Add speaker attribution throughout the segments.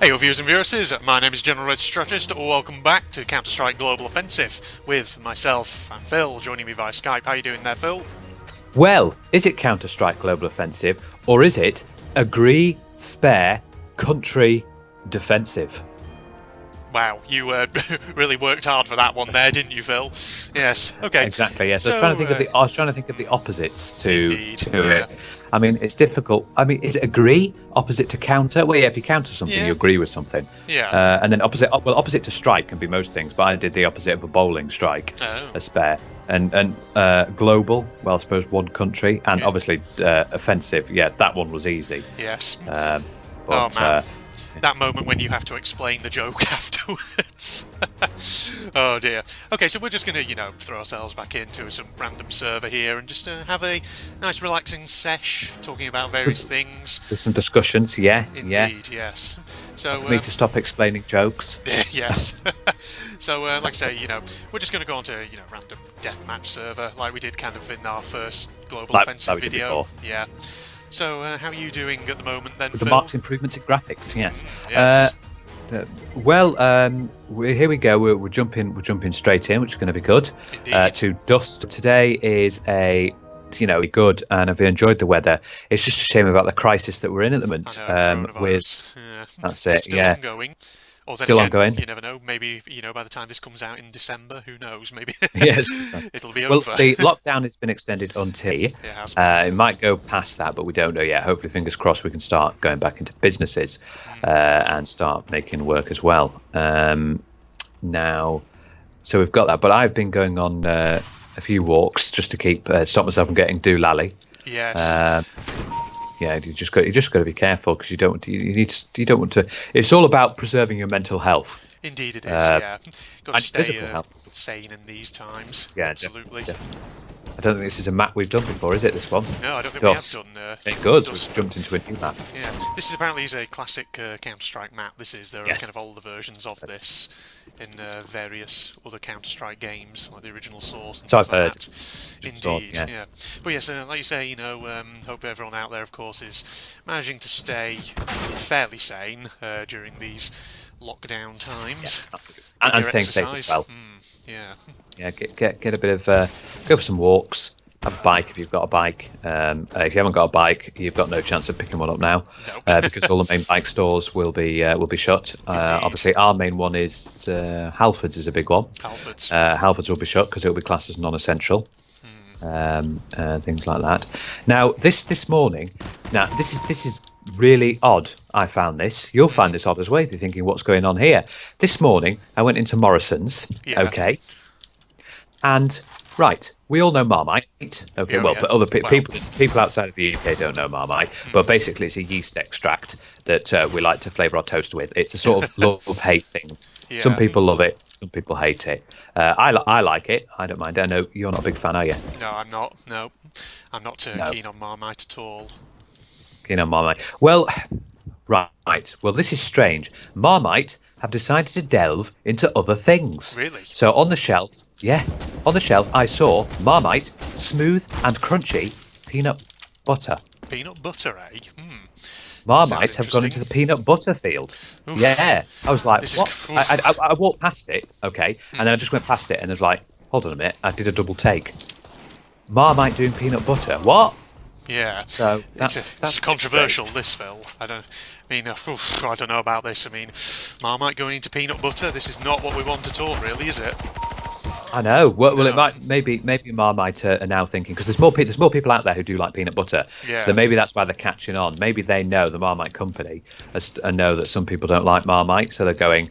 Speaker 1: Hey, your viewers and viewers, my name is General Red Strategist. Welcome back to Counter-Strike Global Offensive with myself and Phil joining me via Skype. How are you doing there, Phil?
Speaker 2: Well, is it Counter-Strike Global Offensive or is it Agree, Spare, Country, Defensive?
Speaker 1: Wow, you really worked hard for that one there, didn't you, Phil? Yes. Okay.
Speaker 2: Exactly. Yes. I was trying to think of the opposites to
Speaker 1: yeah.
Speaker 2: it. I mean, it's difficult. I mean, is it agree opposite to counter? Well, yeah. If you counter something, you agree with something.
Speaker 1: Yeah.
Speaker 2: And then opposite to strike can be most things, but I did the opposite of a bowling strike, a spare. And global. Well, I suppose one country, and obviously offensive. Yeah, that one was easy.
Speaker 1: Yes.
Speaker 2: But,
Speaker 1: oh man. That moment when you have to explain the joke afterwards. Oh dear. Okay, so we're just going to, throw ourselves back into some random server here and just have a nice relaxing sesh talking about various things.
Speaker 2: There's some discussions, yeah.
Speaker 1: Indeed, yes. So
Speaker 2: for me to stop explaining jokes.
Speaker 1: Yes. So, like I say, we're just going to go on to, random deathmatch server like we did kind of in our first Global Offensive video. Yeah. So, how are you doing at the moment then,
Speaker 2: With
Speaker 1: Phil?
Speaker 2: the marked improvements in graphics, yes.
Speaker 1: Yes.
Speaker 2: Here we go. We're jumping straight in, which is going to be good. To Dust. Today is good, and I've enjoyed the weather. It's just a shame about the crisis that we're in at the moment. That's it.
Speaker 1: Still ongoing. Or then
Speaker 2: Still
Speaker 1: again,
Speaker 2: ongoing.
Speaker 1: You never know. Maybe by the time this comes out in December, who knows? Maybe
Speaker 2: yes,
Speaker 1: it'll be
Speaker 2: well,
Speaker 1: over.
Speaker 2: The lockdown has been extended until it might go past that, but we don't know yet. Hopefully, fingers crossed, we can start going back into businesses and start making work as well. Now, so we've got that. But I've been going on a few walks just to keep stop myself from getting doolally.
Speaker 1: Yes.
Speaker 2: Yeah, you just got to be careful because you don't want to. It's all about preserving your mental health.
Speaker 1: Indeed, it is. Yeah, got to stay sane in these times.
Speaker 2: Yeah,
Speaker 1: absolutely.
Speaker 2: I don't think this is a map we've done before, is it? This one?
Speaker 1: No, I don't think we have done.
Speaker 2: Thank God, we've jumped into a new map.
Speaker 1: Yeah, this is apparently a classic Counter-Strike map. There are kind of older versions of this in various other Counter-Strike games, like the original Source and things like that. Indeed, yeah. But yes, like you say, hope everyone out there, of course, is managing to stay fairly sane during these lockdown times.
Speaker 2: Yeah, and staying safe as well.
Speaker 1: Yeah,
Speaker 2: get a bit of go for some walks. Have a bike if you've got a bike. If you haven't got a bike, you've got no chance of picking one up now, because all the main bike stores will be shut. Obviously, our main one is Halfords is a big one. Halfords will be shut because it will be classed as non-essential. Things like that. Now, this morning, this is really odd. I found this. You'll find this odd as well if you're thinking, what's going on here? This morning, I went into Morrison's.
Speaker 1: Yeah.
Speaker 2: Okay. And we all know Marmite. Okay, but other people outside of the UK don't know Marmite. But basically, it's a yeast extract that we like to flavour our toast with. It's a sort of love-hate thing. Yeah. Some people love it. Some people hate it. I like it. I don't mind. I know you're not a big fan, are you?
Speaker 1: No, I'm not. No, I'm not keen on Marmite at all.
Speaker 2: Keen on Marmite. Well, right. Well, this is strange. Marmite have decided to delve into other things.
Speaker 1: Really?
Speaker 2: So on the shelf, I saw Marmite smooth and crunchy peanut butter.
Speaker 1: Peanut butter, eh?
Speaker 2: Marmite have gone into the peanut butter field. Oof. Yeah. I was like, what? I walked past it, okay, and then I just went past it and I was like, hold on a minute, I did a double take. Marmite doing peanut butter. What?
Speaker 1: Yeah.
Speaker 2: So
Speaker 1: that's controversial, this, Phil. I don't know about this. I mean, Marmite going into peanut butter, this is not what we want at all, really, is it?
Speaker 2: I know. Well, it might maybe Marmite are now thinking, because there's more people out there who do like peanut butter.
Speaker 1: Yeah.
Speaker 2: So maybe that's why they're catching on. Maybe they know, the Marmite company know that some people don't like Marmite, so they're going,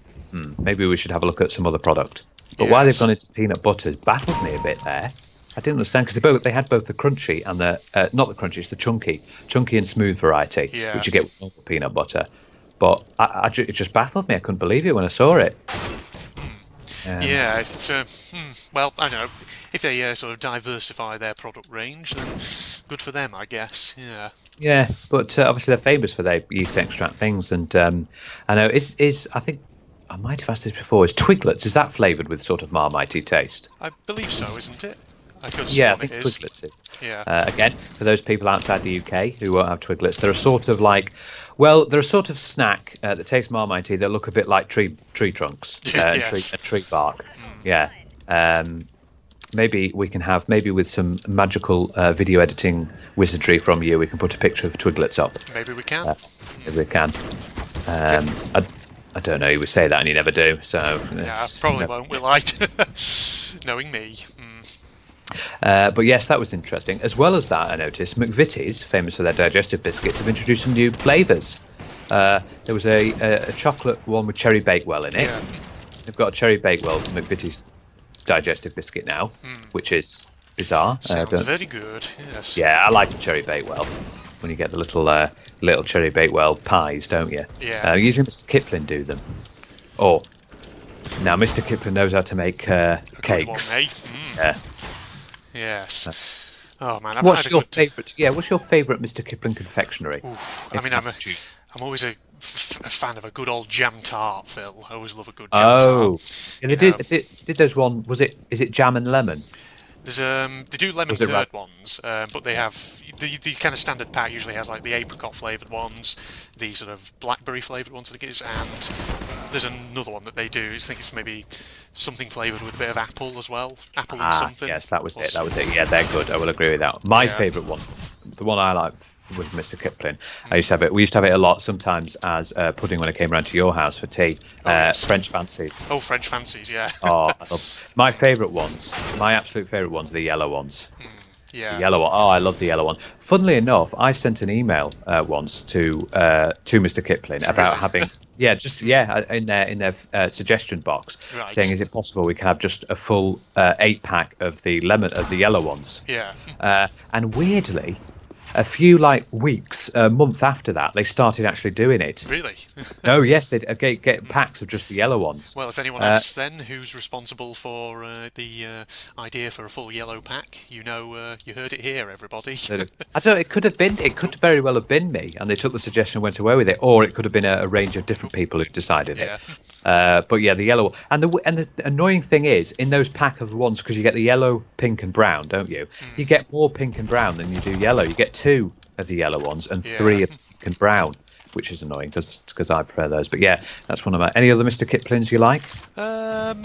Speaker 2: maybe we should have a look at some other product. But why they've gone into peanut butter baffled me a bit there. I didn't understand, because they had both the crunchy and the not the crunchy, it's the chunky and smooth variety, which you get with normal peanut butter. But it just baffled me. I couldn't believe it when I saw it.
Speaker 1: Yeah, it's well, I know, if they sort of diversify their product range, then good for them, I guess.
Speaker 2: Yeah, but obviously they're famous for their yeast extract things, and I know I think I might have asked this before. Is Twiglets, is that flavoured with sort of Marmitey taste?
Speaker 1: I believe so, isn't it?
Speaker 2: I think Twiglets is.
Speaker 1: Yeah.
Speaker 2: Again, for those people outside the UK who won't have Twiglets, they're a sort of like Well, they're a sort of snack that tastes Marmite tea that look a bit like tree trunks,
Speaker 1: Yes.
Speaker 2: tree bark. Yeah. Maybe we can have, maybe with some magical video editing wizardry from you, we can put a picture of Twiglets up.
Speaker 1: Maybe we can.
Speaker 2: Maybe we can. I don't know. You would say that and you never do. So
Speaker 1: yeah, probably won't. Will I? Knowing me.
Speaker 2: But yes, that was interesting. As well as that, I noticed McVitie's, famous for their digestive biscuits, have introduced some new flavours. There was a chocolate one with cherry bakewell in it. Yeah. They've got a cherry bakewell McVitie's digestive biscuit now, which is bizarre.
Speaker 1: Sounds very good. Yes.
Speaker 2: Yeah, I like the cherry bakewell. When you get the little cherry bakewell pies, don't you?
Speaker 1: Yeah.
Speaker 2: Usually Mr. Kipling do them. Now Mr. Kipling knows how to make cakes.
Speaker 1: One, eh?
Speaker 2: Yeah.
Speaker 1: Yes. Oh man,
Speaker 2: what's your favourite? Yeah, what's your favourite Mr. Kipling confectionery?
Speaker 1: I mean, I'm always a fan of a good old jam tart, Phil. I always love a good jam tart.
Speaker 2: Yeah, they did those one. Is it jam and lemon?
Speaker 1: There's they do lemon curd ones, but they have the kind of standard pack usually has like the apricot flavoured ones, the sort of blackberry flavoured ones, I think it is, and there's another one that they do. I think it's maybe something flavoured with a bit of apple as well, apple and something.
Speaker 2: Yes, that was it. Yeah, they're good. I will agree with that. My favourite one, the one I like with Mr. Kipling, I used to have it. We used to have it a lot, sometimes as pudding when I came around to your house for tea. French fancies.
Speaker 1: Oh, French fancies, yeah.
Speaker 2: My favourite ones. My absolute favourite ones are the yellow ones.
Speaker 1: Yeah.
Speaker 2: The yellow one. Oh, I love the yellow one. Funnily enough, I sent an email once to Mr. Kipling about having in their suggestion box, saying, is it possible we can have just a full 8-pack of the yellow ones?
Speaker 1: Yeah.
Speaker 2: And weirdly, a few weeks, a month after that, they started actually doing it.
Speaker 1: Really?
Speaker 2: Oh yes, they'd get packs of just the yellow ones.
Speaker 1: Well, if anyone asks, then who's responsible for the idea for a full yellow pack? You heard it here, everybody.
Speaker 2: I don't. It could very well have been me, and they took the suggestion and went away with it, or it could have been a range of different people who decided it. But yeah, the yellow and the annoying thing is in those pack of ones, because you get the yellow, pink, and brown, don't you? You get more pink and brown than you do yellow. You get 2 of the yellow ones and 3 of pink and brown, which is annoying because I prefer those. But yeah, that's one of my. Any other Mr. Kiplings you like?
Speaker 1: I'm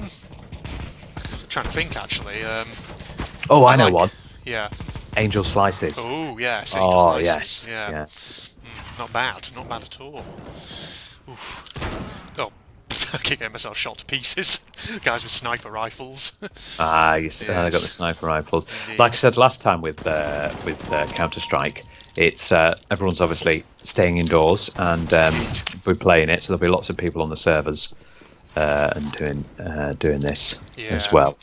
Speaker 1: trying to think actually.
Speaker 2: I know one.
Speaker 1: Yeah.
Speaker 2: Angel slices.
Speaker 1: Oh yes. Angel slices.
Speaker 2: Yes. Yeah.
Speaker 1: Not bad. Not bad at all. Oof. Oh. I keep getting myself shot to pieces. Guys with sniper rifles.
Speaker 2: I got the sniper rifles. Indeed. Like I said last time with Counter-Strike, it's everyone's obviously staying indoors and we're playing it, so there'll be lots of people on the servers and doing this as well.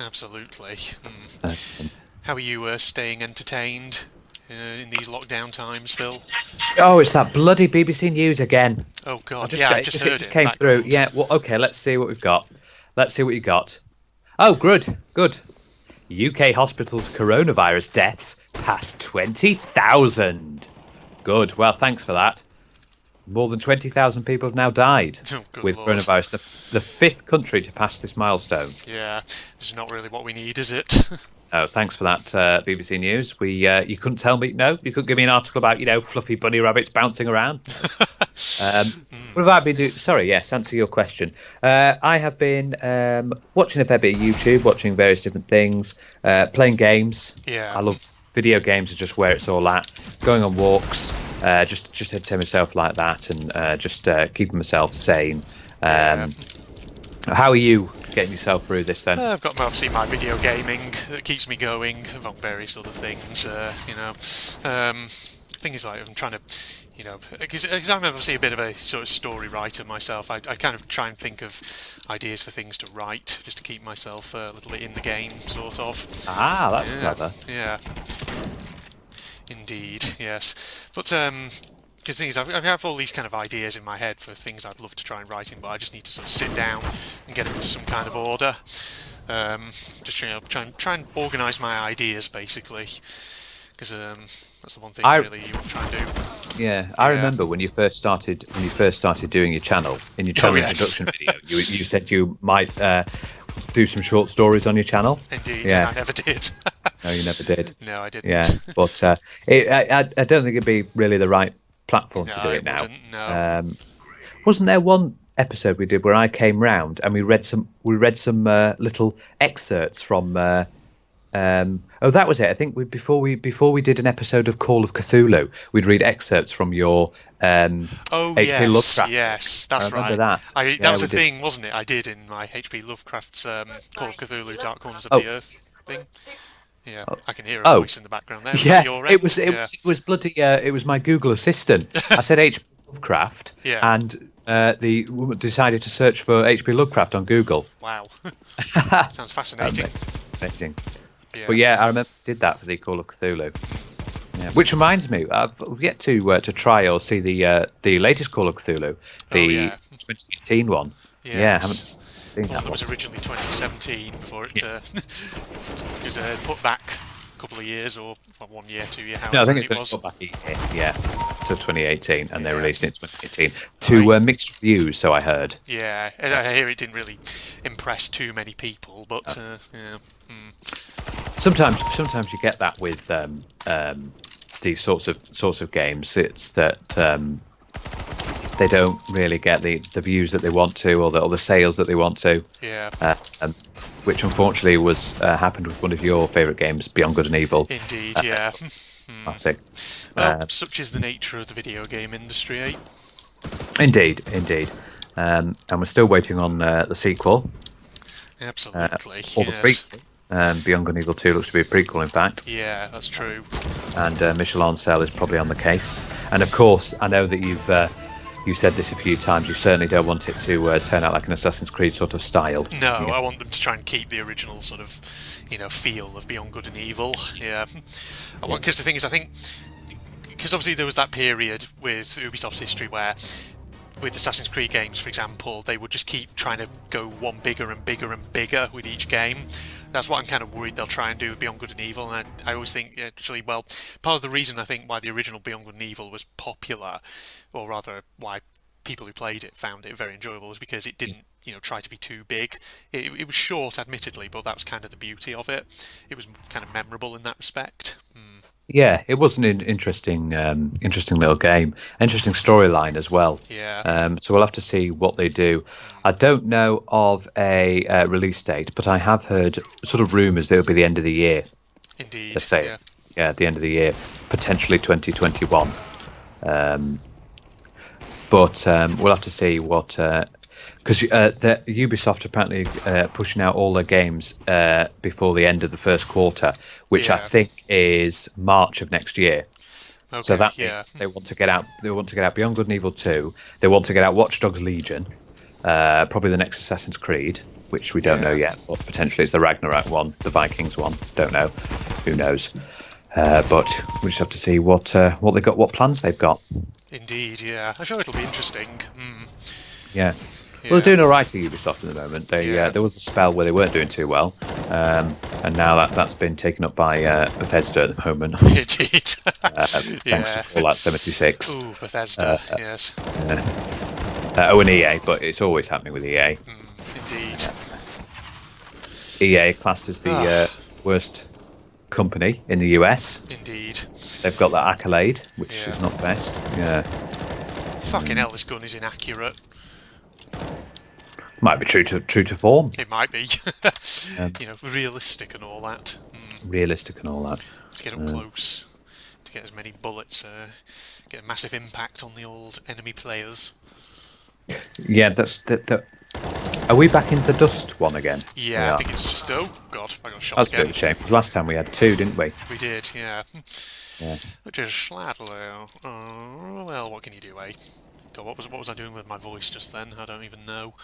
Speaker 1: Absolutely. How are you staying entertained in these lockdown times, Phil?
Speaker 2: Oh, it's that bloody BBC News again.
Speaker 1: Oh God! I just heard it.
Speaker 2: Came through. Yeah. Well, okay. Let's see what we've got. Let's see what you got. Oh, good. UK hospitals coronavirus deaths past 20,000. Good. Well, thanks for that. More than 20,000 people have now died with coronavirus. The 5th country to pass this milestone.
Speaker 1: Yeah, this is not really what we need, is it?
Speaker 2: Oh, thanks for that, BBC News. You couldn't tell me, you couldn't give me an article about, fluffy bunny rabbits bouncing around. What have I been doing? Sorry, yes, answer your question. I have been watching a fair bit of YouTube, watching various different things, playing games.
Speaker 1: Yeah.
Speaker 2: I love video games, is just where it's all at. Going on walks, just entertain myself like that, and just keeping myself sane. How are you getting yourself through this then?
Speaker 1: I've got obviously my video gaming that keeps me going among various other things. Thing is, I'm trying to, because I'm obviously a bit of a sort of story writer myself. I kind of try and think of ideas for things to write just to keep myself a little bit in the game, sort of.
Speaker 2: Ah, that's clever.
Speaker 1: Yeah. Indeed, yes. But because the thing is, I have all these kind of ideas in my head for things I'd love to try and write in, but I just need to sort of sit down and get them into some kind of order. Just try and organise my ideas basically, because that's the one thing really you want to try and do.
Speaker 2: Yeah, I remember when you first started doing your channel in your channel introduction video. You said you might do some short stories on your channel.
Speaker 1: Indeed, and I never did.
Speaker 2: No, you never did.
Speaker 1: No, I didn't.
Speaker 2: Yeah, but I don't think it'd be really the right platform to do it now.
Speaker 1: No.
Speaker 2: Wasn't there one episode we did where I came round and we read some little excerpts from that was it. I think before we did an episode of Call of Cthulhu, we'd read excerpts from your
Speaker 1: H.P.
Speaker 2: Lovecraft.
Speaker 1: Yes, that's right.
Speaker 2: That
Speaker 1: was a thing, wasn't it? I did in my H.P. Lovecraft's Call of Cthulhu Dark Corners of the Earth thing. Yeah, I can hear a voice in the background there.
Speaker 2: It was bloody. It was my Google Assistant. I said H.P. Lovecraft, and the woman decided to search for H.P. Lovecraft on Google.
Speaker 1: Wow, sounds fascinating.
Speaker 2: Amazing. Yeah. But I remember I did that for the Call of Cthulhu. Yeah. Which reminds me, I've yet to try or see the latest Call of Cthulhu, the 2018 one.
Speaker 1: Yes.
Speaker 2: Yeah, I haven't seen that one.
Speaker 1: That was originally 2017 before it was put back a couple of years or 1 year, 2 years.
Speaker 2: No, I think it's put back to 2018, and they released it in 2018 to mixed reviews. So I heard.
Speaker 1: Yeah, I hear it didn't really impress too many people, but
Speaker 2: Sometimes you get that with these sorts of games. It's that they don't really get the views that they want to, or the sales that they want to.
Speaker 1: Yeah.
Speaker 2: Which unfortunately was happened with one of your favourite games, Beyond Good and Evil.
Speaker 1: Indeed, yeah.
Speaker 2: Classic.
Speaker 1: Well, such is the nature of the video game industry, eh?
Speaker 2: Indeed. And we're still waiting on the sequel.
Speaker 1: Absolutely.
Speaker 2: Or the prequel. Beyond Good and Evil 2 looks to be a prequel, in fact.
Speaker 1: Yeah, that's true.
Speaker 2: And Michel Ancel is probably on the case. And of course, I know that you've said this a few times. You certainly don't want it to turn out like an Assassin's Creed sort of style.
Speaker 1: No, I want them to try and keep the original sort of, feel of Beyond Good and Evil. Yeah. Because the thing is, I think, because obviously there was that period with Ubisoft's history where, with Assassin's Creed games, for example, they would just keep trying to go one bigger and bigger and bigger with each game. That's what I'm kind of worried they'll try and do with Beyond Good and Evil, and I always think, actually, well, part of the reason I think why the original Beyond Good and Evil was popular, or rather why people who played it found it very enjoyable, was because it didn't, try to be too big. It was short, admittedly, but that was kind of the beauty of it. It was kind of memorable in that respect.
Speaker 2: Yeah, it was an interesting little game, interesting storyline as well.
Speaker 1: Yeah.
Speaker 2: So we'll have to see what they do. I don't know of a release date, but I have heard sort of rumours that it'll be the end of the year.
Speaker 1: Indeed.
Speaker 2: Let's say, at the end of the year, potentially 2021. But we'll have to see what. Because the Ubisoft apparently pushing out all their games before the end of the first quarter, which I think is March of next year. Okay, so that means they want to get out. They want to get out Beyond Good and Evil 2. They want to get out Watch Dogs Legion, probably the next Assassin's Creed, which we don't know yet. Or potentially it's the Ragnarok one, the Vikings one. Don't know. Who knows? But we just have to see what they got, what plans they've got.
Speaker 1: Indeed, yeah. I'm sure it'll be interesting.
Speaker 2: Yeah. Well, they're doing all right at Ubisoft at the moment. There was a spell where they weren't doing too well, and now that's been taken up by Bethesda at the moment.
Speaker 1: Indeed.
Speaker 2: Thanks to Fallout 76.
Speaker 1: Ooh, Bethesda, yes.
Speaker 2: And EA, but it's always happening with EA.
Speaker 1: Indeed.
Speaker 2: EA classed as the worst company in the US.
Speaker 1: Indeed.
Speaker 2: They've got that accolade, which is not the best. Yeah.
Speaker 1: Fucking hell, this gun is inaccurate.
Speaker 2: Might be true to form.
Speaker 1: It might be. Realistic and all that.
Speaker 2: Realistic and all that.
Speaker 1: To get up close, to get as many bullets, get a massive impact on the old enemy players.
Speaker 2: Yeah, that's that. Are we back into the Dust one again?
Speaker 1: Yeah, I think it's just. Oh God, I got shot
Speaker 2: that's
Speaker 1: again.
Speaker 2: That's a bit of a shame. Because last time we had 2, didn't we?
Speaker 1: We did, yeah. Which is slightly. Oh well, what can you do, eh? God, what was I doing with my voice just then? I don't even know.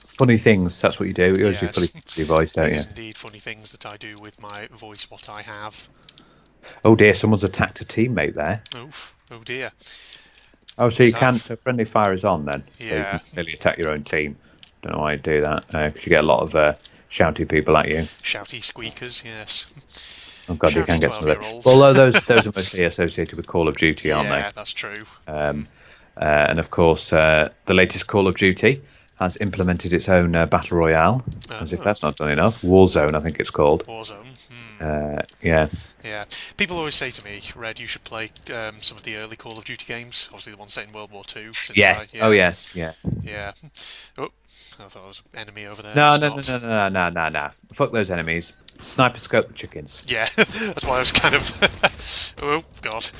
Speaker 2: Funny things, that's what you do. You always do funny things with your voice, don't you?
Speaker 1: It is indeed funny things that I do with my voice, what I have.
Speaker 2: Oh dear, someone's attacked a teammate there.
Speaker 1: Oof, oh dear.
Speaker 2: Oh, so you can't, so friendly fire is on then?
Speaker 1: Yeah.
Speaker 2: So you can really attack your own team. Don't know why you do that, because you get a lot of shouty people at you.
Speaker 1: Shouty squeakers, yes.
Speaker 2: Oh God, you can get some of those. Although those are mostly associated with Call of Duty, aren't they?
Speaker 1: Yeah, that's true.
Speaker 2: And of course, the latest Call of Duty has implemented its own battle royale, as if that's not done enough. Warzone, I think it's called.
Speaker 1: Warzone,
Speaker 2: Yeah.
Speaker 1: Yeah. People always say to me, Red, you should play some of the early Call of Duty games, obviously the ones set in World War II.
Speaker 2: Yes. Oh, yes. Yeah.
Speaker 1: Yeah. Oh, I thought there was an enemy over there.
Speaker 2: No. Fuck those enemies. Sniper scope the chickens.
Speaker 1: Yeah, that's why I was kind of... oh, God.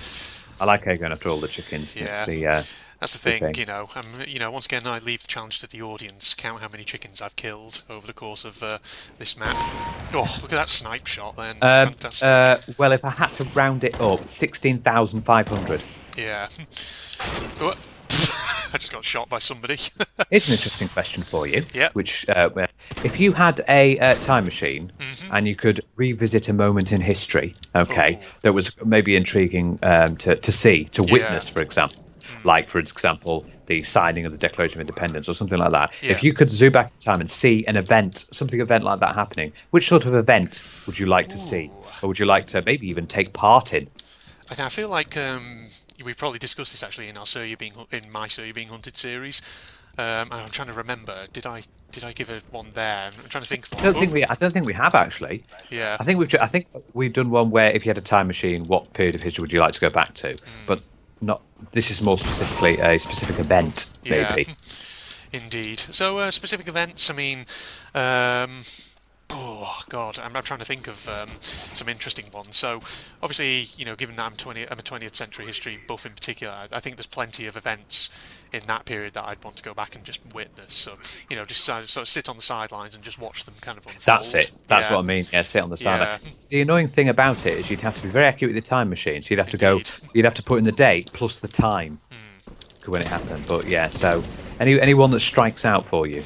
Speaker 2: I like how you're going after all the chickens.
Speaker 1: Yeah. That's the thing, once again, I leave the challenge to the audience. Count how many chickens I've killed over the course of this map. Oh, look at that snipe shot then. Fantastic.
Speaker 2: Well, if I had to round it up, 16,500.
Speaker 1: Yeah. Oh, I just got shot by somebody.
Speaker 2: Here's an interesting question for you.
Speaker 1: Yeah.
Speaker 2: Which, if you had a time machine and you could revisit a moment in history, that was maybe intriguing to see, to witness, for example. Like, for example, the signing of the Declaration of Independence or something like that. Yeah. If you could zoom back in time and see an event like that happening, which sort of event would you like to see? Or would you like to maybe even take part in?
Speaker 1: I feel like we probably discussed this actually in my Sir You Being Hunted series. And I'm trying to remember, did I give it one there? I'm trying to think.
Speaker 2: I don't think we have actually.
Speaker 1: Yeah.
Speaker 2: I think we've done one where if you had a time machine, what period of history would you like to go back to? But not. This is more specifically a specific event, maybe.
Speaker 1: Yeah. Indeed. So specific events. I mean, oh God, I'm trying to think of some interesting ones. So obviously, given that I'm a 20th century history buff in particular, I think there's plenty of events in that period that I'd want to go back and just witness. So just sort of sit on the sidelines and just watch them kind of unfold.
Speaker 2: That's it. That's what I mean. Yeah, sit on the sideline. The annoying thing about it is you'd have to be very accurate with the time machine. So you'd have to you'd have to put in the date plus the time when it happened. But yeah, so anyone that strikes out for you?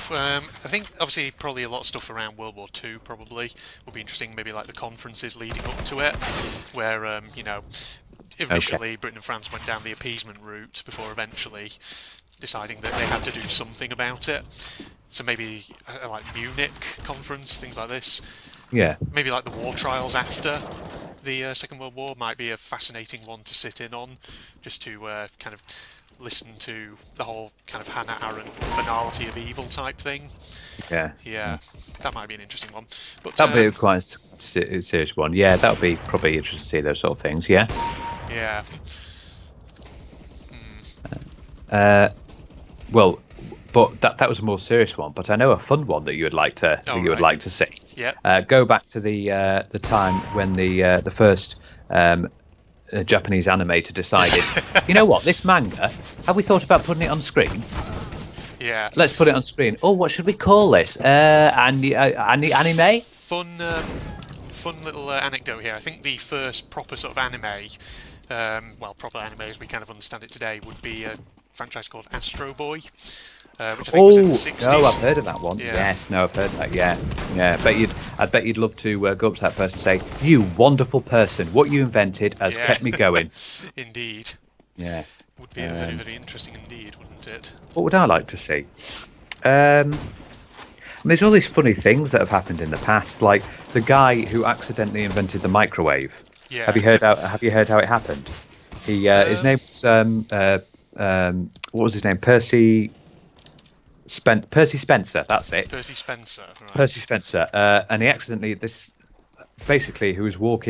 Speaker 1: I think obviously probably a lot of stuff around World War II probably would be interesting. Maybe like the conferences leading up to it, where initially Britain and France went down the appeasement route before eventually deciding that they had to do something about it. So maybe like Munich conference, things like this.
Speaker 2: Yeah.
Speaker 1: Maybe like the war trials after the Second World War might be a fascinating one to sit in on, just to kind of listen to the whole kind of Hannah Arendt banality of evil type thing. Yeah, that might be an interesting one. But
Speaker 2: that'd be quite a serious one. Yeah, that would be probably interesting to see those sort of things. Yeah. Well, but that was a more serious one. But I know a fun one that you would like to like to see.
Speaker 1: Yeah.
Speaker 2: Go back to the time when the first Japanese animator decided, you know what, this manga, have we thought about putting it on screen?
Speaker 1: Yeah.
Speaker 2: Let's put it on screen. Oh, what should we call this? Anime?
Speaker 1: Fun little anecdote here. I think the first proper sort of anime, proper anime as we kind of understand it today, would be a franchise called Astro Boy. Which I think was in the 60s.
Speaker 2: No, I've heard of that one.
Speaker 1: Yeah.
Speaker 2: Yes, no, I've heard that. Yeah. I bet you'd love to go up to that person and say, "You wonderful person, what you invented has kept me going."
Speaker 1: Indeed.
Speaker 2: Yeah.
Speaker 1: Would be very, very interesting indeed, wouldn't it?
Speaker 2: What would I like to see? There's all these funny things that have happened in the past, like the guy who accidentally invented the microwave.
Speaker 1: Yeah.
Speaker 2: Have you heard how it happened? His name was what was his name? Percy Spencer, that's it.
Speaker 1: Percy Spencer, right.
Speaker 2: Percy Spencer, and he accidentally he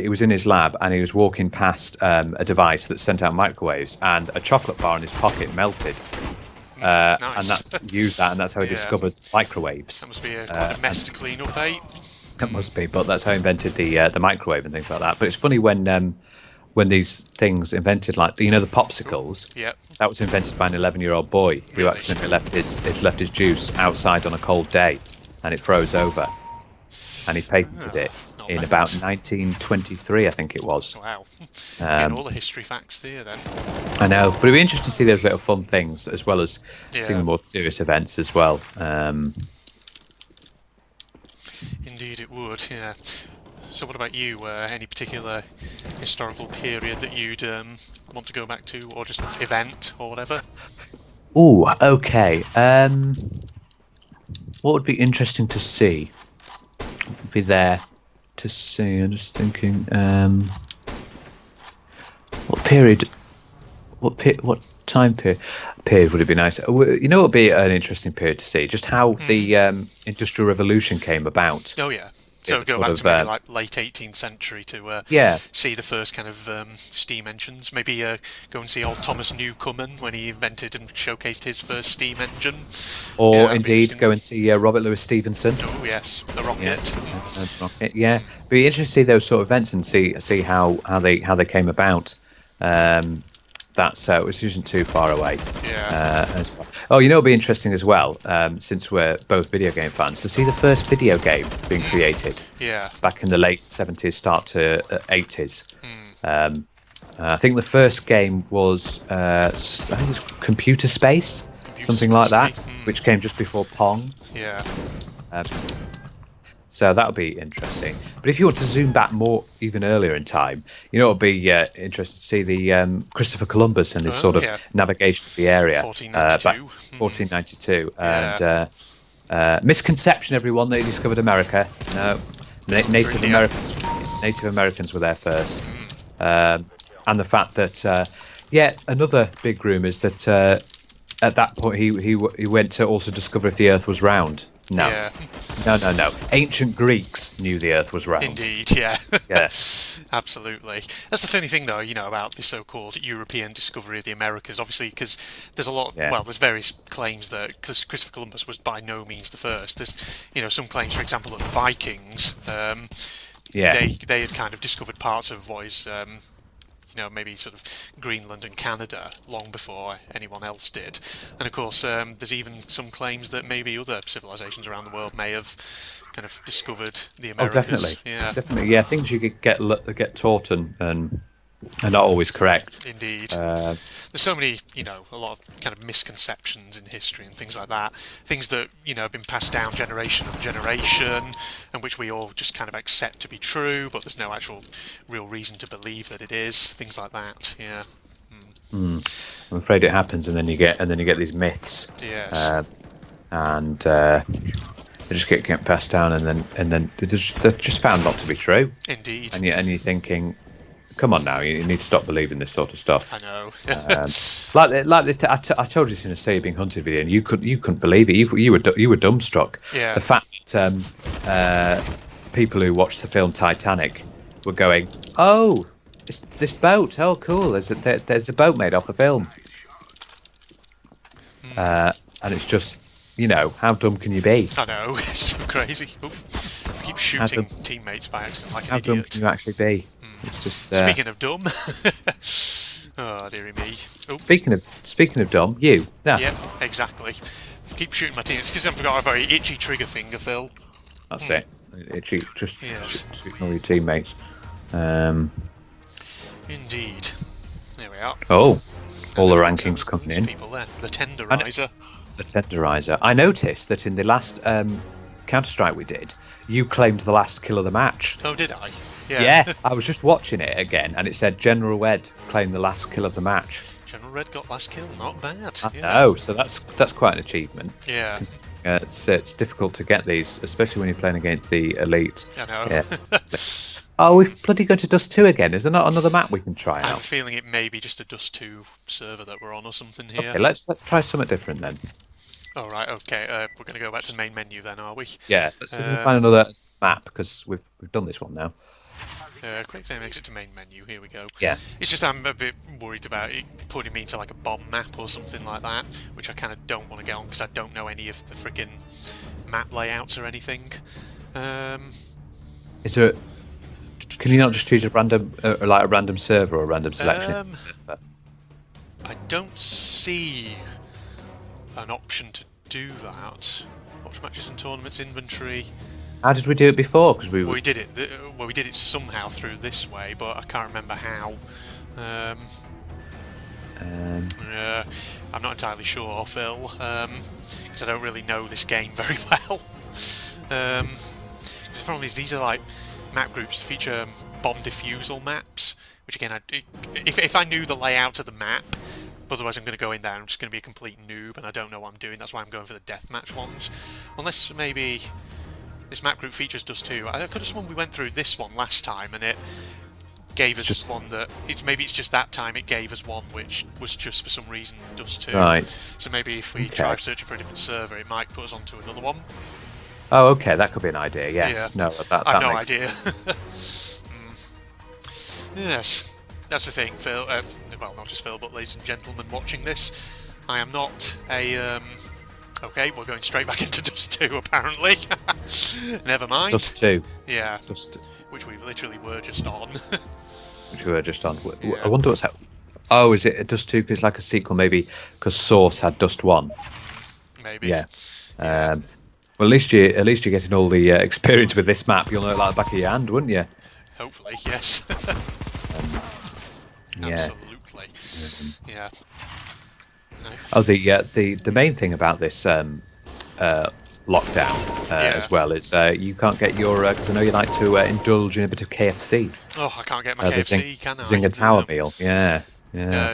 Speaker 2: was in his lab and he was walking past a device that sent out microwaves, and a chocolate bar in his pocket melted.
Speaker 1: Nice.
Speaker 2: And that's how he discovered microwaves.
Speaker 1: That must be quite a mess to clean up, eh?
Speaker 2: That must be, but that's how he invented the microwave and things like that. But it's funny when these things invented, like the popsicles.
Speaker 1: Yeah.
Speaker 2: That was invented by an 11-year-old boy who accidentally left his juice outside on a cold day, and it froze over, and he patented it in about 1923, I think it was.
Speaker 1: Wow. Getting all the history facts there then.
Speaker 2: I know, but it'd be interesting to see those little fun things as well as seeing the more serious events as well.
Speaker 1: Indeed, it would. Yeah. So, what about you? Any particular historical period that you'd want to go back to, or just event, or whatever?
Speaker 2: Ooh, okay. What would be interesting to see? Would be there to see. I'm just thinking. What period? What time period would it be nice? You know, it would be an interesting period to see just how the Industrial Revolution came about.
Speaker 1: Oh yeah. So go back to maybe like late 18th century to see the first kind of steam engines. Maybe go and see old Thomas Newcomen when he invented and showcased his first steam engine.
Speaker 2: Or indeed go and see Robert Louis Stevenson.
Speaker 1: Oh yes, the rocket.
Speaker 2: Yes. Rocket. Yeah, be interesting to see those sort of events and see how they came about. Which isn't too far away.
Speaker 1: Yeah.
Speaker 2: As well. Oh, you know, it'll be interesting as well, since we're both video game fans, to see the first video game being created.
Speaker 1: Yeah.
Speaker 2: Back in the late 70s, start to 80s. I think the first game was, I think it was Computer Space, something like that, which came just before Pong.
Speaker 1: Yeah.
Speaker 2: So that'll be interesting. But if you want to zoom back more, even earlier in time, you know, it'll be interesting to see the Christopher Columbus and his sort of navigation of the area.
Speaker 1: 1492.
Speaker 2: And misconception, everyone, that he discovered America. No, Native Americans were there first. And the fact that, another big rumour is that at that point he went to also discover if the Earth was round. No.
Speaker 1: Yeah.
Speaker 2: No. Ancient Greeks knew the Earth was round.
Speaker 1: Indeed, yeah.
Speaker 2: Yeah.
Speaker 1: Absolutely. That's the funny thing, though, you know, about the so-called European discovery of the Americas, obviously, because there's a lot, there's various claims that Christopher Columbus was by no means the first. There's, you know, some claims, for example, that the Vikings, they had kind of discovered parts of what is... you know, maybe sort of Greenland and Canada long before anyone else did. And of course, there's even some claims that maybe other civilizations around the world may have kind of discovered the Americas.
Speaker 2: Oh, definitely. Yeah, things you could get taught and are not always correct.
Speaker 1: Indeed. There's so many, you know, a lot of kind of misconceptions in history and things like that. Things that, you know, have been passed down generation on generation and which we all just kind of accept to be true, but there's no actual real reason to believe that it is. Things like that, yeah.
Speaker 2: I'm afraid it happens, and then you get these myths.
Speaker 1: Yes.
Speaker 2: And they just get passed down, and then they're just found not to be true.
Speaker 1: Indeed.
Speaker 2: And you're thinking, come on now, you need to stop believing this sort of stuff.
Speaker 1: I know.
Speaker 2: I told you this in a Say Being Hunted video, and you couldn't believe it. You were dumbstruck.
Speaker 1: Yeah.
Speaker 2: The fact that people who watched the film Titanic were going, "Oh, this boat. Oh, cool. There's a boat made off the film." And it's just, you know, how dumb can you be?
Speaker 1: I know. It's so crazy. I keep shooting teammates by accident like an idiot.
Speaker 2: How dumb can you actually be? It's just.
Speaker 1: Speaking of dumb. Oh, dearie me. Oh.
Speaker 2: Speaking of dumb, you.
Speaker 1: Yeah, exactly. Keep shooting my teammates because I've got a very itchy trigger finger, Phil.
Speaker 2: That's it. Itchy. Just shooting all your teammates.
Speaker 1: Indeed. There we are.
Speaker 2: Oh, all the rankings coming in.
Speaker 1: People there. The tenderizer.
Speaker 2: The tenderizer. I noticed that in the last Counter-Strike we did, you claimed the last kill of the match.
Speaker 1: Oh, did I?
Speaker 2: Yeah, I was just watching it again, and it said General Red claimed the last kill of the match.
Speaker 1: General Red got last kill, not bad.
Speaker 2: I know, so that's quite an achievement.
Speaker 1: Yeah.
Speaker 2: It's difficult to get these, especially when you're playing against the elite.
Speaker 1: I know.
Speaker 2: Yeah. Oh, we've bloody gone to Dust2 again. Is there not another map we can try out?
Speaker 1: I have a feeling it may be just a Dust2 server that we're on or something here.
Speaker 2: Okay, let's try something different then.
Speaker 1: Oh, right, okay. We're going to go back to the main menu then, are we?
Speaker 2: Yeah, let's find another map, because we've done this one now.
Speaker 1: Quick time exit to main menu, here we go.
Speaker 2: Yeah.
Speaker 1: It's just I'm a bit worried about it putting me into like a bomb map or something like that, which I kind of don't want to get on because I don't know any of the friggin' map layouts or anything.
Speaker 2: Is there? Can you not just choose a random server or a random selection?
Speaker 1: I don't see an option to do that. Watch matches and tournaments inventory.
Speaker 2: How did we do it before? Because we
Speaker 1: did it. We did it somehow through this way, but I can't remember how. I'm not entirely sure, Phil, because I don't really know this game very well. Because the problem is these are like map groups that feature bomb defusal maps, which again, if I knew the layout of the map, otherwise I'm going to go in there and I'm just going to be a complete noob and I don't know what I'm doing. That's why I'm going for the deathmatch ones. Unless maybe this map group features Dust2. I could have sworn we went through this one last time and it gave us one that maybe it's just that time it gave us one which was just for some reason Dust2.
Speaker 2: Right.
Speaker 1: So maybe if we try searching for a different server, it might put us onto another one.
Speaker 2: Oh, okay, that could be an idea. Yes.
Speaker 1: Yeah.
Speaker 2: No, that
Speaker 1: I've no
Speaker 2: makes
Speaker 1: idea. Yes, that's the thing, Phil. Well, not just Phil, but ladies and gentlemen watching this, I am not a. Okay, we're going straight back into Dust2 apparently. Never mind.
Speaker 2: Dust2.
Speaker 1: Yeah. Which we literally were just on.
Speaker 2: Which we were just on.
Speaker 1: Yeah.
Speaker 2: I wonder what's that. Oh, is it Dust2 because like a sequel maybe because Source had Dust1?
Speaker 1: Maybe.
Speaker 2: Yeah. Well, at least you're getting all the experience with this map. You'll know it like the back of your hand, wouldn't you?
Speaker 1: Hopefully, yes.
Speaker 2: Yeah.
Speaker 1: Absolutely. Yeah. No.
Speaker 2: Oh, the main thing about this lockdown as well is you can't get your because I know you like to indulge in a bit of KFC.
Speaker 1: Oh, I can't get my KFC, can I?
Speaker 2: Zinger Tower meal. Yeah.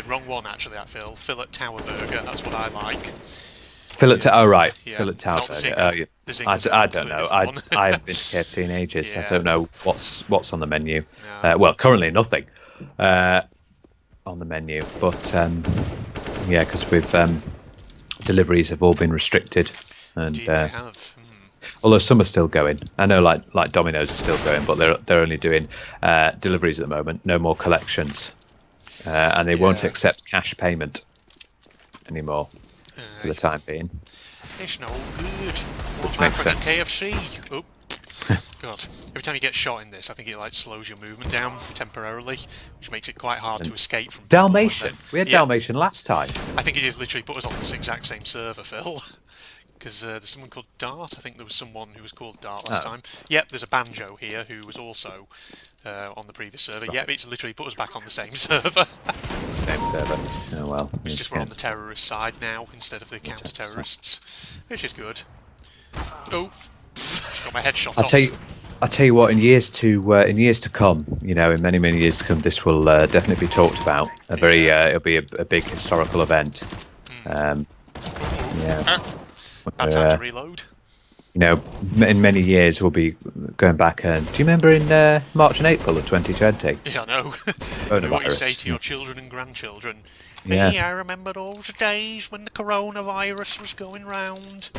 Speaker 1: Wrong one actually. That Phil. Fillet Tower Burger. That's what I like.
Speaker 2: Oh right,
Speaker 1: Yeah.
Speaker 2: Fillet Tower
Speaker 1: Not the
Speaker 2: Burger.
Speaker 1: Zinger.
Speaker 2: I don't know. I haven't been to KFC in ages.
Speaker 1: Yeah.
Speaker 2: I don't know what's on the menu.
Speaker 1: No.
Speaker 2: Well, currently nothing on the menu, but yeah, because we've deliveries have all been restricted, and
Speaker 1: Indeed they have.
Speaker 2: although some are still going. I know, like Domino's is still going, but they're only doing deliveries at the moment. No more collections, and they won't accept cash payment anymore for the time being.
Speaker 1: It's no good.
Speaker 2: Which
Speaker 1: My
Speaker 2: makes sense.
Speaker 1: KFC. Oh, God! Every time you get shot in this, I think it like slows your movement down temporarily, which makes it quite hard to escape from.
Speaker 2: Dalmatian. We had Dalmatian last time.
Speaker 1: I think it is literally put us on this exact same server, Phil. Because there's someone called Dart. I think there was someone who was called Dart last time. Yep, there's a Banjo here who was also on the previous server. Yep, it's literally put us back on the same server.
Speaker 2: Same server. Oh well.
Speaker 1: It's just we're on the terrorist side now instead of the counter-terrorists, which is good. Oh, just got my head shot off.
Speaker 2: I'll tell you what. In years to come, in many years to come, this will definitely be talked about. It'll be a big historical event.
Speaker 1: Bad time to reload.
Speaker 2: In many years we'll be going back and do you remember in March and April of 2020?
Speaker 1: Yeah, I know. What you say to your children and grandchildren.
Speaker 2: Yeah.
Speaker 1: Me, I remember those days when the coronavirus was going round.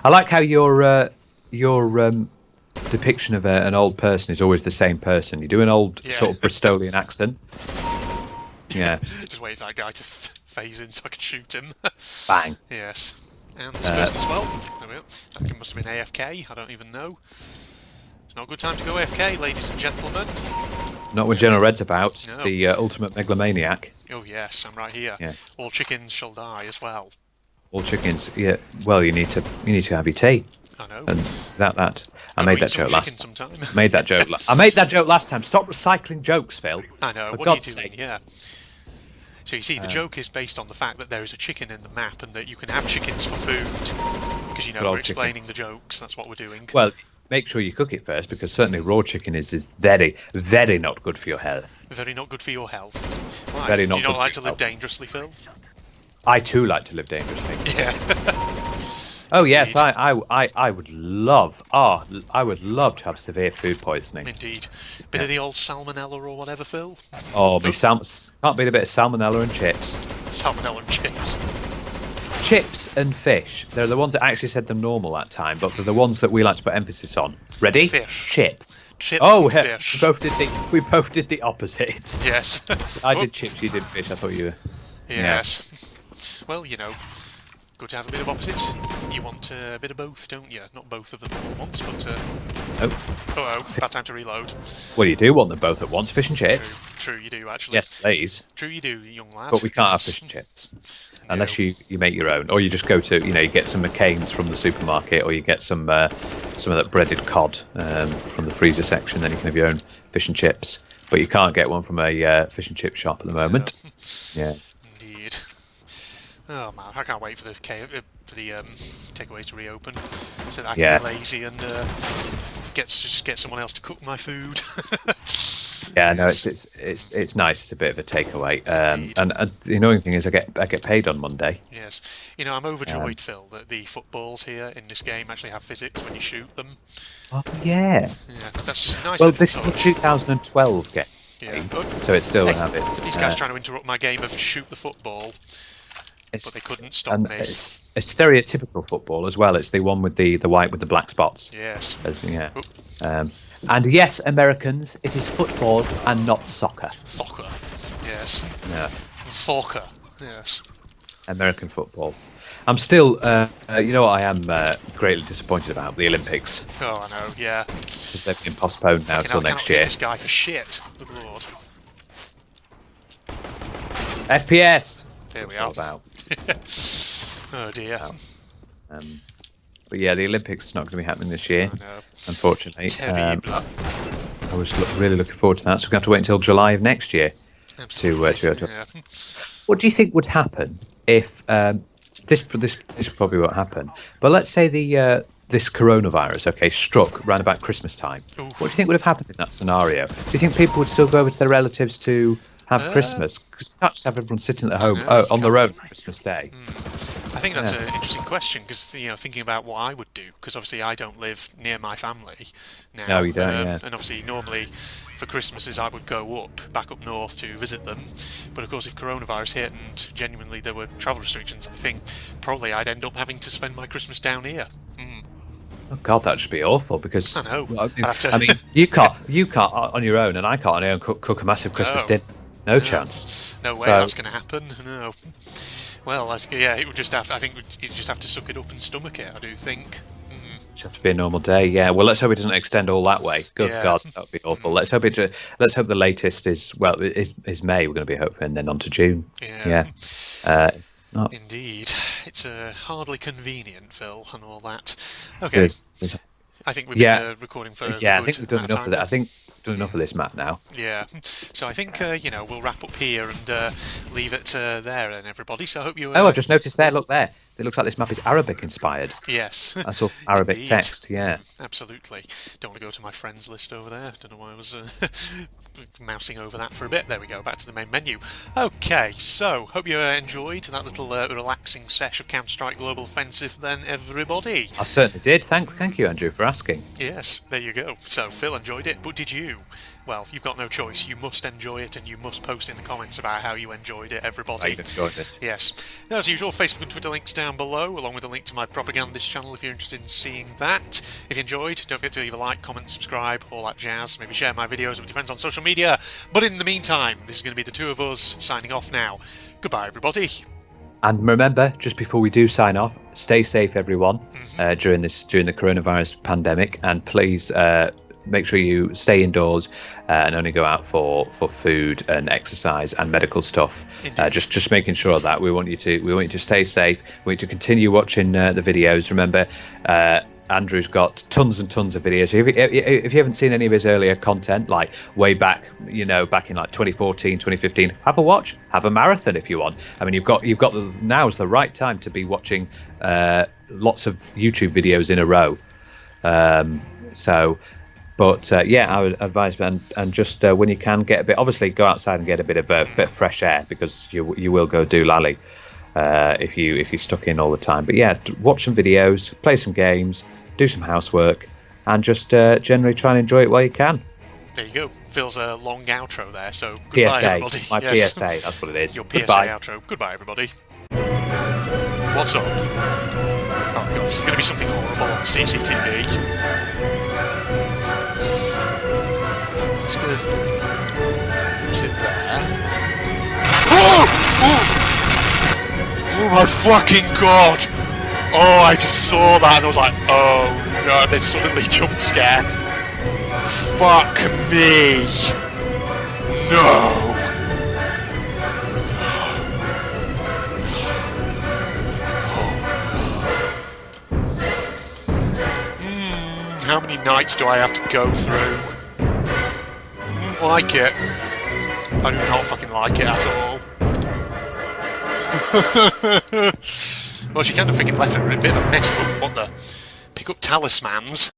Speaker 2: I like how your depiction of an old person is always the same person. You do an old sort of Bristolian accent. Yeah.
Speaker 1: Just wait for that guy to phase in so I can shoot him.
Speaker 2: Bang.
Speaker 1: Yes. And this person as well. There we go. That must have been AFK. I don't even know. It's not a good time to go AFK, ladies and gentlemen.
Speaker 2: Not when General Red's about.
Speaker 1: No.
Speaker 2: The ultimate megalomaniac.
Speaker 1: Oh yes, I'm right here.
Speaker 2: Yeah.
Speaker 1: All chickens shall die as well.
Speaker 2: All chickens. Yeah. Well, you need to have your tea.
Speaker 1: I know.
Speaker 2: And that. I made that joke last.
Speaker 1: Sometime.
Speaker 2: Made that joke. I made that joke last time. Stop recycling jokes, Phil.
Speaker 1: I know.
Speaker 2: For
Speaker 1: What
Speaker 2: God's
Speaker 1: are you doing?
Speaker 2: sake.
Speaker 1: Yeah. So you see, the joke is based on the fact that there is a chicken in the map and that you can have chickens for food. Because, we're explaining the jokes, that's what we're doing.
Speaker 2: Well, make sure you cook it first, because certainly raw chicken is very, very not good for your health.
Speaker 1: Very not good for your health. Why?
Speaker 2: Very
Speaker 1: Do
Speaker 2: not
Speaker 1: you not
Speaker 2: good
Speaker 1: like
Speaker 2: for
Speaker 1: to
Speaker 2: your
Speaker 1: live
Speaker 2: health.
Speaker 1: dangerously, Phil?
Speaker 2: I too like to live dangerously.
Speaker 1: Yeah.
Speaker 2: Oh yes, I would love. I would love to have severe food poisoning.
Speaker 1: Indeed. Bit of the old salmonella or whatever, Phil.
Speaker 2: Oh, can't beat a bit of salmonella and chips.
Speaker 1: Salmonella and chips.
Speaker 2: Chips and fish. They're the ones that actually said them normal that time, but they're the ones that we like to put emphasis on. Ready?
Speaker 1: Fish.
Speaker 2: Chips.
Speaker 1: Chips
Speaker 2: Oh,
Speaker 1: and fish.
Speaker 2: we both did the opposite.
Speaker 1: Yes.
Speaker 2: I did chips, you did fish. I thought you were.
Speaker 1: Yes. Well, good to have a bit of opposites. You want a bit of both, don't you? Not both of them all at once, but... bad time to reload.
Speaker 2: Well, you do want them both at once, fish and chips.
Speaker 1: True, you do, actually.
Speaker 2: Yes, please.
Speaker 1: True, you do, young lad.
Speaker 2: But we can't have fish and chips. Unless you make your own. Or you just go to, you get some McCain's from the supermarket, or you get some of that breaded cod from the freezer section, then you can have your own fish and chips. But you can't get one from a fish and chip shop at the moment. Yeah.
Speaker 1: Indeed. Oh man, I can't wait for the takeaways to reopen, so that I can be lazy and get someone else to cook my food.
Speaker 2: Yeah, no, it's nice. It's a bit of a takeaway. And the annoying thing is, I get paid on Monday.
Speaker 1: Yes, I'm overjoyed, Phil, that the footballs here in this game actually have physics when you shoot them.
Speaker 2: Oh yeah.
Speaker 1: Yeah, that's just nice.
Speaker 2: Well, this is a 2012 game. game, so it's still an habit.
Speaker 1: These guys trying to interrupt my game of shoot the football, but they couldn't stop me.
Speaker 2: It's a stereotypical football as well. It's the one with the white with the black spots.
Speaker 1: Yes.
Speaker 2: And yes, Americans, it is football and not soccer.
Speaker 1: Soccer. Yes.
Speaker 2: Yeah.
Speaker 1: Soccer. Yes.
Speaker 2: American football. I'm still, you know what I am greatly disappointed about? The Olympics.
Speaker 1: Oh, I know, yeah.
Speaker 2: Because they've been postponed now till next year.
Speaker 1: This guy for shit. Good lord.
Speaker 2: FPS!
Speaker 1: There we are.
Speaker 2: About.
Speaker 1: Oh dear.
Speaker 2: But yeah, the Olympics is not going to be happening this year, unfortunately. I was really looking forward to that, so we're going to have to wait until July of next year to be able to... What do you think would happen if... This probably won't happen, but let's say this coronavirus, struck around about Christmas time. Oof. What do you think would have happened in that scenario? Do you think people would still go over to their relatives to have Christmas? Because you can't just have everyone sitting at home on their own on Christmas Day.
Speaker 1: I think that's an interesting question, because thinking about what I would do, because obviously I don't live near my family now.
Speaker 2: No, you don't.
Speaker 1: And obviously normally for Christmases I would go back up north to visit them, but of course if coronavirus hit and genuinely there were travel restrictions, I think probably I'd end up having to spend my Christmas down here.
Speaker 2: Oh God, that should be awful, because
Speaker 1: I know.
Speaker 2: I mean, you can't on your own, and I can't on my own cook a massive Christmas dinner. No chance.
Speaker 1: No way that's going to happen. No. Well, it would just have. I think you just have to suck it up and stomach it. I do think.
Speaker 2: Just have to be a normal day. Yeah. Well, let's hope it doesn't extend all that way. Good God, that would be awful. Let's hope the latest is May. We're going to be hoping, and then on to June. Yeah.
Speaker 1: Indeed, it's hardly convenient, Phil, and all that. Okay. I think we've been recording for.
Speaker 2: Yeah, I think we've done enough of that. I think we've done enough of this map now.
Speaker 1: Yeah. So I think we'll wrap up here and leave it there, and everybody. So I hope you.
Speaker 2: I've just noticed there. Look there. It looks like this map is Arabic inspired.
Speaker 1: Yes.
Speaker 2: I saw Arabic text. Yeah.
Speaker 1: Absolutely. Don't want to go to my friends list over there. Don't know why I was mousing over that for a bit. There we go. Back to the main menu. Okay. So hope you enjoyed that little relaxing sesh of Counter-Strike Global Offensive. Then everybody.
Speaker 2: I certainly did. Thank you, Andrew, for asking.
Speaker 1: Yes. There you go. So Phil enjoyed it, but did you? Well, you've got no choice. You must enjoy it, and you must post in the comments about how you enjoyed it, everybody.
Speaker 2: I've enjoyed it.
Speaker 1: Yes. Now, as usual, Facebook and Twitter links down below, along with a link to my propagandist channel if you're interested in seeing that. If you enjoyed, don't forget to leave a like, comment, subscribe, all that jazz. Maybe share my videos with your friends on social media. But in the meantime, this is going to be the two of us signing off now. Goodbye, everybody.
Speaker 2: And remember, just before we do sign off, stay safe, everyone, during the coronavirus pandemic, and please make sure you stay indoors and only go out for food and exercise and medical stuff. Just making sure of that we want you to stay safe. We want you to continue watching the videos. Remember, Andrew's got tons and tons of videos. If you haven't seen any of his earlier content, like way back, back in like 2014, 2015, have a watch, have a marathon if you want. I mean, now's the right time to be watching lots of YouTube videos in a row. But I would advise, and just when you can, obviously go outside and get a bit of fresh air, because you will go doolally if you're stuck in all the time. But yeah, watch some videos, play some games, do some housework, and just generally try and enjoy it while you can.
Speaker 1: There you go. Phil's a long outro there, so goodbye, everybody.
Speaker 2: My PSA, that's what it is.
Speaker 1: Your PSA outro. Goodbye, everybody. What's up? Oh god, there's going to be something horrible on the CCTV. Is it there? Oh my fucking god! Oh, I just saw that and I was like, oh no, and then suddenly jump scare. Fuck me! No! How many nights do I have to go through? Like it. I do not fucking like it at all. Well, she kind of freaking left her in a bit of a mess, but what the? Pick up talismans.